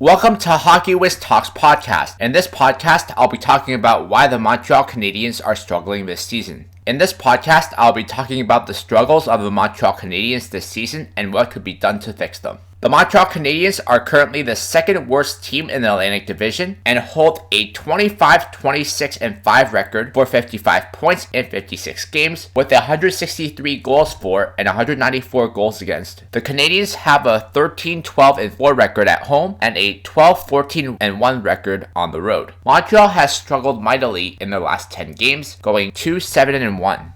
Welcome to Hockey Whiz Talks podcast. In this podcast, I'll be talking about why the Montreal Canadiens are struggling this season. In this podcast, I'll be talking about the struggles of the Montreal Canadiens this season and what could be done to fix them. The Montreal Canadiens are currently the second worst team in the Atlantic Division and hold a 25-26-5 record for 55 points in 56 games with 163 goals for and 194 goals against. The Canadiens have a 13-12-4 record at home and a 12-14-1 record on the road. Montreal has struggled mightily in their last 10 games, going 2-7-1.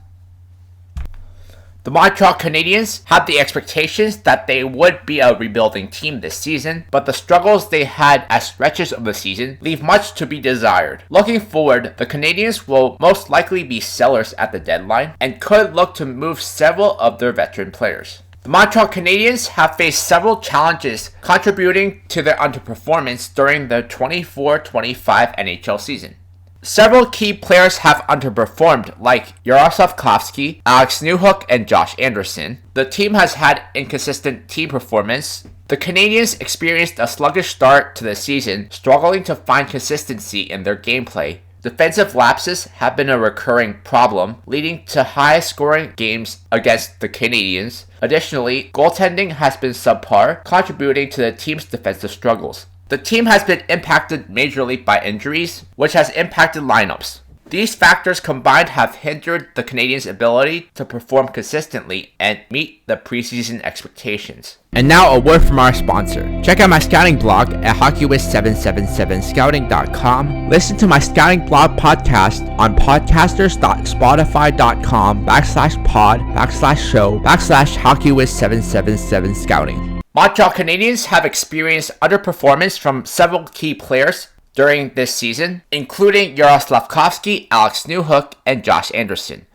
The Montreal Canadiens had the expectations that they would be a rebuilding team this season, but the struggles they had at stretches of the season leave much to be desired. Looking forward, the Canadiens will most likely be sellers at the deadline and could look to move several of their veteran players. The Montreal Canadiens have faced several challenges contributing to their underperformance during the 24-25 NHL season. Several key players have underperformed, like Yaroslav Slavkovsky, Alex Newhook, and Josh Anderson. The team has had inconsistent team performance. The Canadiens experienced a sluggish start to the season, struggling to find consistency in their gameplay. Defensive lapses have been a recurring problem, leading to high-scoring games against the Canadiens. Additionally, goaltending has been subpar, contributing to the team's defensive struggles. The team has been impacted majorly by injuries, which has impacted lineups. These factors combined have hindered the Canadiens' ability to perform consistently and meet the preseason expectations. And now a word from our sponsor. Check out my scouting blog at hockeywiz777scouting.com. Listen to my scouting blog podcast on podcasters.spotify.com/pod/show/hockeywiz777scouting. Montreal Canadiens have experienced underperformance from several key players during this season, including Yaroslav Slavkovsky, Alex Newhook, and Josh Anderson.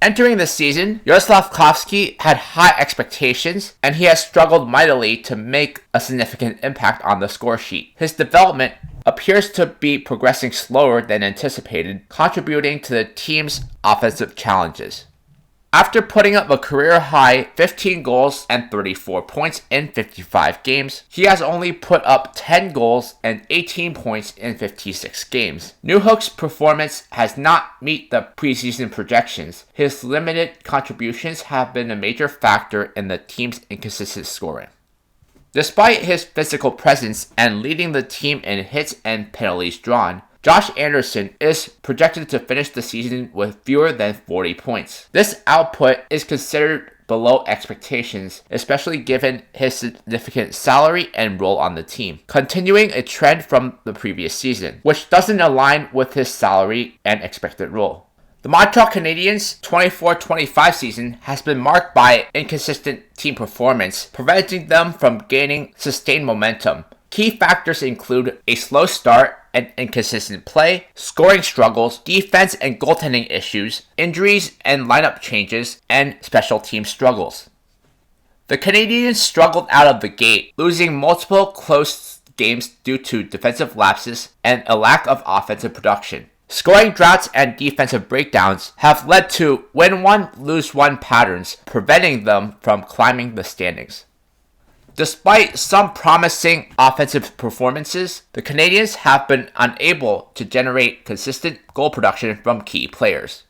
Entering the season, Yaroslav Slavkovsky had high expectations, and he has struggled mightily to make a significant impact on the score sheet. His development appears to be progressing slower than anticipated, contributing to the team's offensive challenges. After putting up a career-high 15 goals and 34 points in 55 games, he has only put up 10 goals and 18 points in 56 games. Newhook's performance has not met the preseason projections. His limited contributions have been a major factor in the team's inconsistent scoring. Despite his physical presence and leading the team in hits and penalties drawn, Josh Anderson is projected to finish the season with fewer than 40 points. This output is considered below expectations, especially given his significant salary and role on the team, continuing a trend from the previous season, which doesn't align with his salary and expected role. The Montreal Canadiens' 24-25 season has been marked by inconsistent team performance, preventing them from gaining sustained momentum. Key factors include a slow start and inconsistent play, scoring struggles, defense and goaltending issues, injuries and lineup changes, and special team struggles. The Canadiens struggled out of the gate, losing multiple close games due to defensive lapses and a lack of offensive production. Scoring droughts and defensive breakdowns have led to win one, lose one patterns, preventing them from climbing the standings. Despite some promising offensive performances, the Canadiens have been unable to generate consistent goal production from key players.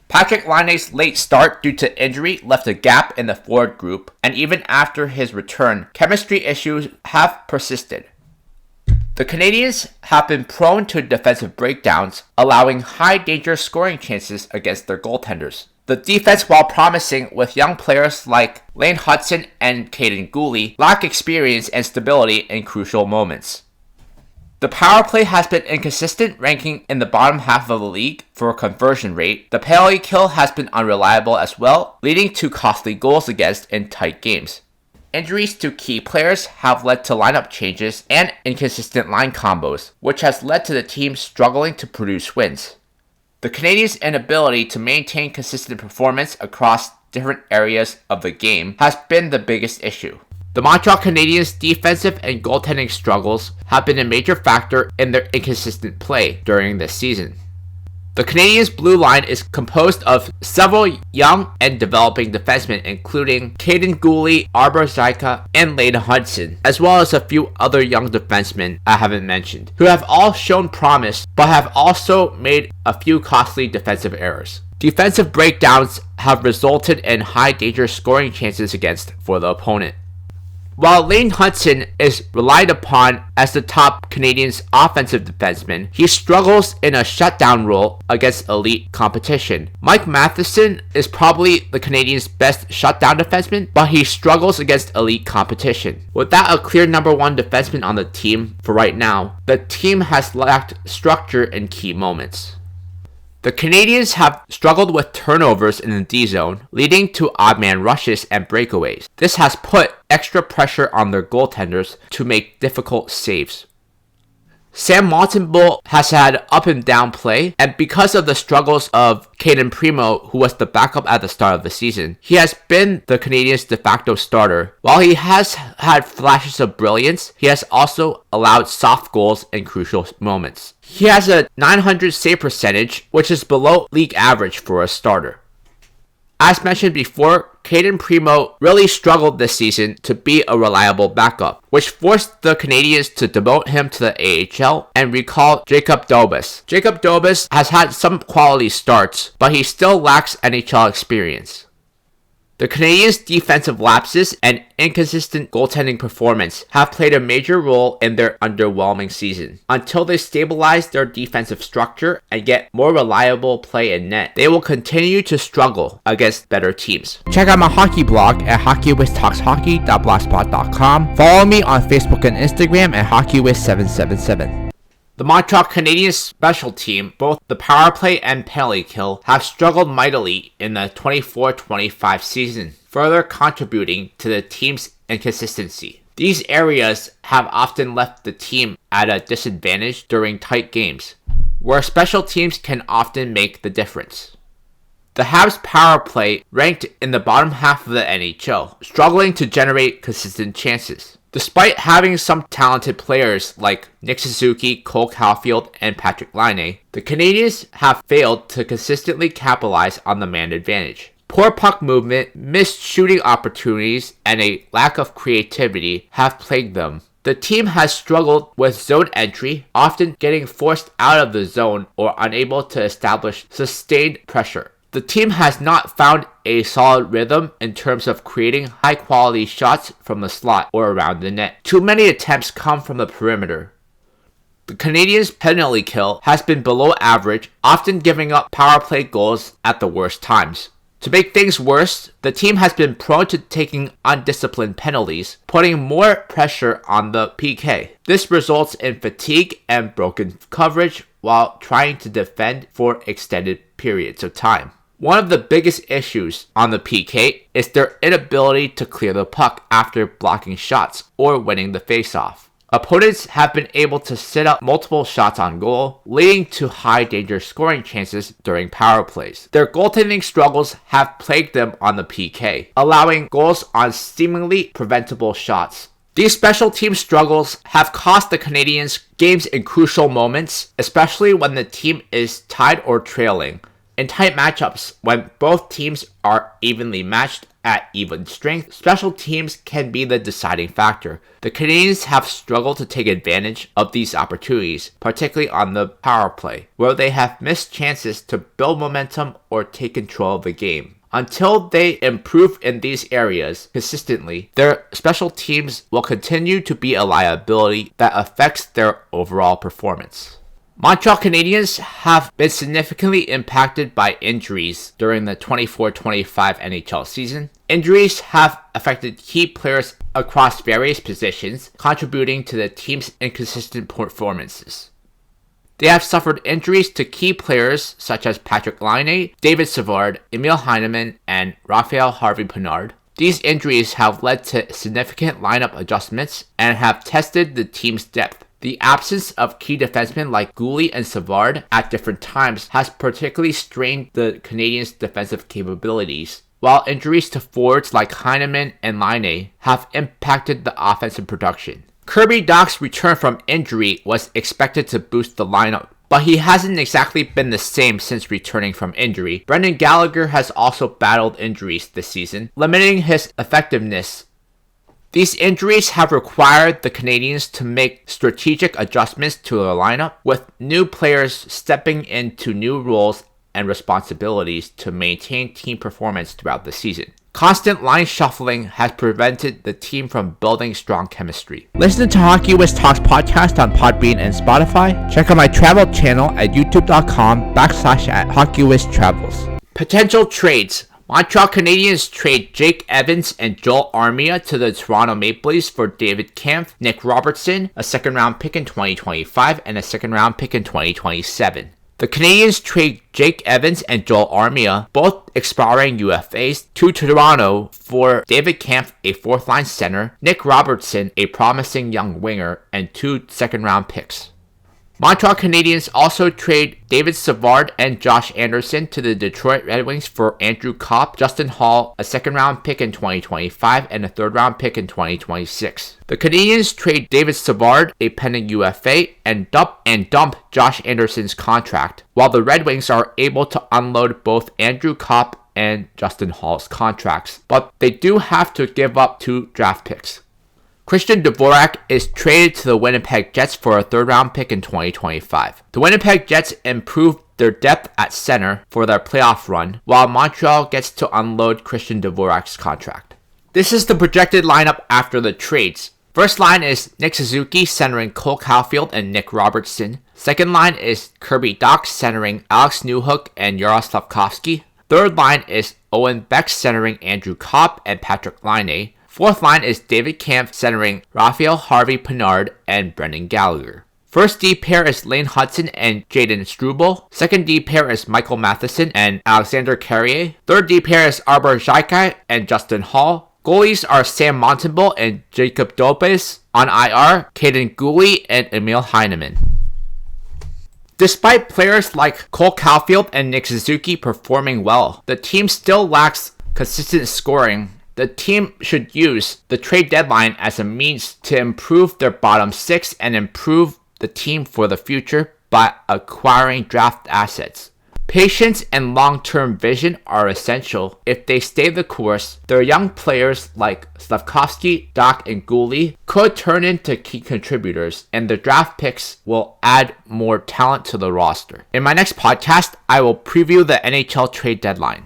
Patrik Laine's late start due to injury left a gap in the forward group, and even after his return, chemistry issues have persisted. The Canadiens have been prone to defensive breakdowns, allowing high-danger scoring chances against their goaltenders. The defense, while promising with young players like Lane Hudson and Caden Gooley, lack experience and stability in crucial moments. The power play has been inconsistent, ranking in the bottom half of the league for conversion rate. The penalty kill has been unreliable as well, leading to costly goals against in tight games. Injuries to key players have led to lineup changes and inconsistent line combos, which has led to the team struggling to produce wins. The Canadiens' inability to maintain consistent performance across different areas of the game has been the biggest issue. The Montreal Canadiens' defensive and goaltending struggles have been a major factor in their inconsistent play during this season. The Canadiens' blue line is composed of several young and developing defensemen, including Caden Gooley, Arbor Zyka, and Lane Hudson, as well as a few other young defensemen I haven't mentioned, who have all shown promise but have also made a few costly defensive errors. Defensive breakdowns have resulted in high danger scoring chances for the opponent. While Lane Hudson is relied upon as the top Canadiens offensive defenseman, he struggles in a shutdown role against elite competition. Mike Matheson is probably the Canadiens' best shutdown defenseman, but he struggles against elite competition. Without a clear number one defenseman on the team for right now, the team has lacked structure in key moments. The Canadiens have struggled with turnovers in the D zone, leading to odd man rushes and breakaways. This has put extra pressure on their goaltenders to make difficult saves. Sam Montembeault has had up and down play, and because of the struggles of Caden Primo, who was the backup at the start of the season, he has been the Canadiens' de facto starter. While he has had flashes of brilliance, he has also allowed soft goals in crucial moments. He has a .900 save percentage, which is below league average for a starter. As mentioned before, Caden Primo really struggled this season to be a reliable backup, which forced the Canadiens to demote him to the AHL and recall Jacob Dobas. Jacob Dobas has had some quality starts, but he still lacks NHL experience. The Canadiens' defensive lapses and inconsistent goaltending performance have played a major role in their underwhelming season. Until they stabilize their defensive structure and get more reliable play in net, they will continue to struggle against better teams. Check out my hockey blog at hockeywithtalkshockey.blogspot.com. Follow me on Facebook and Instagram at hockeywith777. The Montreal Canadiens special team, both the power play and penalty kill, have struggled mightily in the 24-25 season, further contributing to the team's inconsistency. These areas have often left the team at a disadvantage during tight games, where special teams can often make the difference. The Habs power play ranked in the bottom half of the NHL, struggling to generate consistent chances. Despite having some talented players like Nick Suzuki, Cole Caulfield, and Patrick Laine, the Canadiens have failed to consistently capitalize on the man advantage. Poor puck movement, missed shooting opportunities, and a lack of creativity have plagued them. The team has struggled with zone entry, often getting forced out of the zone or unable to establish sustained pressure. The team has not found a solid rhythm in terms of creating high-quality shots from the slot or around the net. Too many attempts come from the perimeter. The Canadiens' penalty kill has been below average, often giving up power play goals at the worst times. To make things worse, the team has been prone to taking undisciplined penalties, putting more pressure on the PK. This results in fatigue and broken coverage while trying to defend for extended periods of time. One of the biggest issues on the PK is their inability to clear the puck after blocking shots or winning the faceoff. Opponents have been able to set up multiple shots on goal, leading to high danger scoring chances during power plays. Their goaltending struggles have plagued them on the PK, allowing goals on seemingly preventable shots. These special team struggles have cost the Canadiens games in crucial moments, especially when the team is tied or trailing. In tight matchups, when both teams are evenly matched at even strength, special teams can be the deciding factor. The Canadiens have struggled to take advantage of these opportunities, particularly on the power play, where they have missed chances to build momentum or take control of the game. Until they improve in these areas consistently, their special teams will continue to be a liability that affects their overall performance. Montreal Canadiens have been significantly impacted by injuries during the 24-25 NHL season. Injuries have affected key players across various positions, contributing to the team's inconsistent performances. They have suffered injuries to key players such as Patrick Laine, David Savard, Emil Heineman, and Raphael Harvey-Pinard. These injuries have led to significant lineup adjustments and have tested the team's depth. The absence of key defensemen like Gooley and Savard at different times has particularly strained the Canadiens' defensive capabilities, while injuries to forwards like Heineman and Laine have impacted the offensive production. Kirby Dach's return from injury was expected to boost the lineup, but he hasn't exactly been the same since returning from injury. Brendan Gallagher has also battled injuries this season, limiting his effectiveness. These injuries have required the Canadiens to make strategic adjustments to their lineup, with new players stepping into new roles and responsibilities to maintain team performance throughout the season. Constant line shuffling has prevented the team from building strong chemistry. Listen to Hockey Wiz Talks podcast on Podbean and Spotify. Check out my travel channel at youtube.com/HockeyWizTravels. Potential trades. Montreal Canadiens trade Jake Evans and Joel Armia to the Toronto Maple Leafs for David Kampf, Nick Robertson, a second-round pick in 2025, and a second-round pick in 2027. The Canadiens trade Jake Evans and Joel Armia, both expiring UFAs, to Toronto for David Kampf, a fourth-line center, Nick Robertson, a promising young winger, and 2 second-round picks. Montreal Canadiens also trade David Savard and Josh Anderson to the Detroit Red Wings for Andrew Kopp, Justin Hall, a second-round pick in 2025, and a third-round pick in 2026. The Canadiens trade David Savard, a pending UFA, and dump Josh Anderson's contract, while the Red Wings are able to unload both Andrew Kopp and Justin Hall's contracts, but they do have to give up 2 draft picks. Christian Dvorak is traded to the Winnipeg Jets for a third-round pick in 2025. The Winnipeg Jets improved their depth at center for their playoff run, while Montreal gets to unload Christian Dvorak's contract. This is the projected lineup after the trades. First line is Nick Suzuki centering Cole Caulfield and Nick Robertson. Second line is Kirby Dach centering Alex Newhook and Jaroslav Slavkovsky. Third line is Owen Beck centering Andrew Kopp and Patrick Laine. Fourth line is David Kampf centering Raphael Harvey-Pinard and Brendan Gallagher. First D pair is Lane Hudson and Jaden Struble. Second D pair is Michael Matheson and Alexander Carrier. Third D pair is Arbor Xhekaj and Justin Hall. Goalies are Sam Montembeault and Jacob Dobes. On IR, Caden Gooley and Emil Heineman. Despite players like Cole Caulfield and Nick Suzuki performing well, the team still lacks consistent scoring. The team should use the trade deadline as a means to improve their bottom 6 and improve the team for the future by acquiring draft assets. Patience and long-term vision are essential. If they stay the course, their young players like Slavkovsky, Dach, and Gooley could turn into key contributors, and the draft picks will add more talent to the roster. In my next podcast, I will preview the NHL trade deadline.